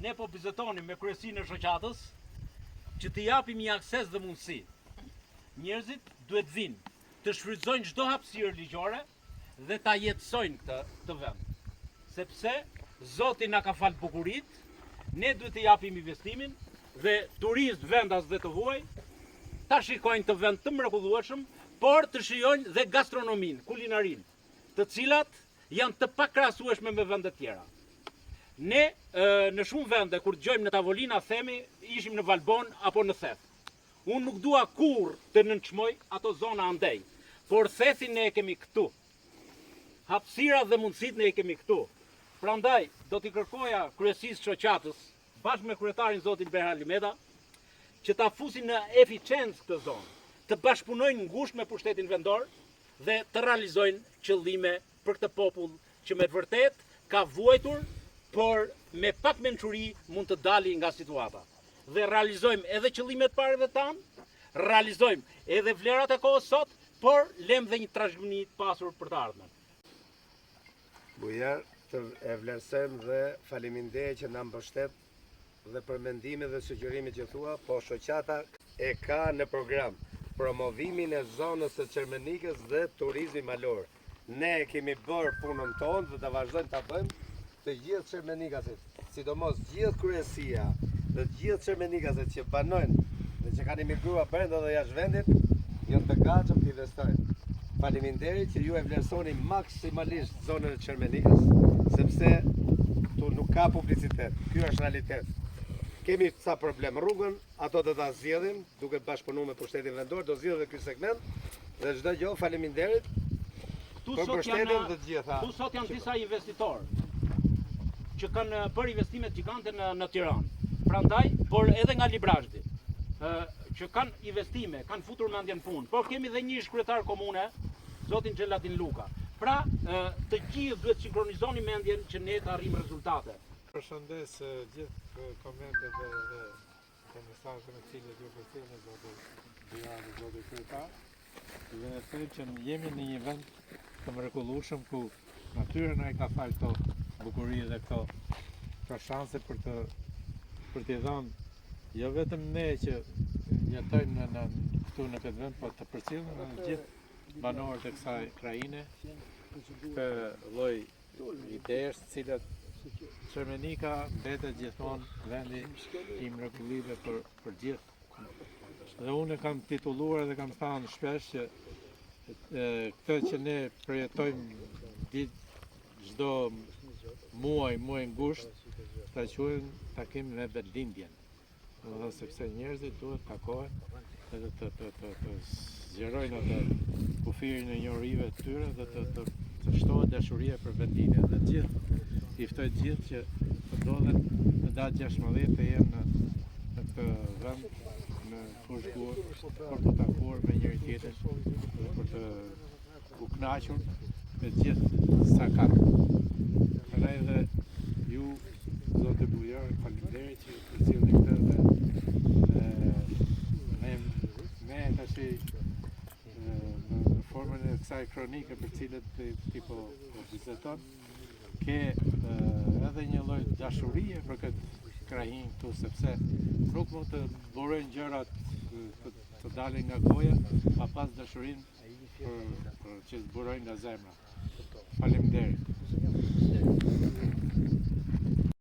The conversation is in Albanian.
ne po vizitonim me kryesinë e shoqatës që të japim një akses dhe mundësi. Njerëzit duhet vinë të shfrytëzojnë çdo hapësirë ligjore dhe ta jetësojnë këtë vend. Sepse Zoti na ka falë bukurit, ne duhet të japim investimin dhe turistë vendas dhe të huaj ta shikojnë të vend të mrekullueshëm, por të shijojnë dhe gastronominë, kulinarinë, të cilat janë të pakrahasueshme me vende tjera. Ne në shumë vende kur dëgjojmë në tavolina themi ishim në Valbon apo në Theth. Unë nuk dua kur të nënçmoj ato zona andej, por Thethin ne e kemi këtu. Hapësirat dhe mundësitë ne e kemi këtu. Prandaj do t'i kërkoja kryesisë shoqatës bashkë me kryetarin zotin Berhali Meta që ta fusin në eficiencë këtë zonë, të bashkëpunojnë ngushtë me pushtetin vendor dhe të realizojnë qëllime për këtë popull që me vërtet ka vuajtur, por me pak mençuri mund të dali nga situata. Dhe realizojmë edhe qëllimet parëve tanë, realizojmë edhe vlerat e kohës sot, por lem dhe një trashëgimi të pasur për të ardhmen. Bujar, të e vlerësojmë dhe faleminderit që na mbështet dhe për mendimin dhe sugjerimin që thua, po shoqata e ka në program promovimin e zonës së Çermenikës dhe turizmi malor. Ne kemi bërë punën tonë dhe të vazhdojmë ta bëjmë të gjithë çermenikasit, sidomos gjithë kryesia dhe gjithë çermenikasit që banojnë dhe që kanë emigruar brenda dhe jashtë vendit, janë të gatshëm të investojnë. Faleminderit që ju e vlerësoni maksimalisht zonën e Çermenikës, sepse tu nuk ka publicitet. Ky është realitet. Kemi ca problem rrugën, ato do ta zgjidhim, duke bashkëpunuar me pushtetin vendor, do zgjidhim ky segment dhe çdo gjë. Faleminderit. Tu sot janë disa investitorë që kanë bërë investimet gjigante në Tiranë. Prandaj, por edhe nga Librazhdi, që kanë investime, kanë futur mendjen punë. Por kemi dhe një kryetar komune, zotin Xhelatin Luka. Pra, të gjithë duhet sinkronizoni mendjen që ne të arrijmë rezultate. Përshëndes gjithë komentet dhe mesazhet me cilët ju përcjellni zoti kryetar. Dhe them që jemi në një vend të mrekullueshëm ku natyra na e ka falë këto bukuri dhe këto shanse për t'i dhënë jo vetëm ne që jetojmë këtu në këtë vend, por të përcjellin në gjithë banorët e kësaj krajine këtë lloj idesh, të cilat Çermenika mbetet gjithmonë vendi i mrekullive për gjithë. Dhe unë kam titulluar dhe kam thënë shpesh që këtë që ne përjetojmë çdo muaj ngushtë, ta quajmë takim me vetëlindjen. Domethënë sepse njerëzit duhet takohen dhe të zgjerojnë atë kufirin e njohurive të tyre dhe të shtohet dashuria për vendimin. Dhe gjithë i ftoj gjithë që të ndodhen në datë 16 të jenë në këtë vend në fushë për të takuar me njëri tjetrin dhe për të u kënaqur me gjithë sa ka. Prandaj dhe ju zotë Bujar, faleminderit që përcjellni këtë dhe ne tash në formën e kësaj kronike për cilët ti po viziton, ke edhe një lloj dashurie për këtë krahin këtu, sepse nuk mund të burojnë gjërat të dalin nga goja pa pas dashurinë për që të burojnë nga zemra. Faleminderit.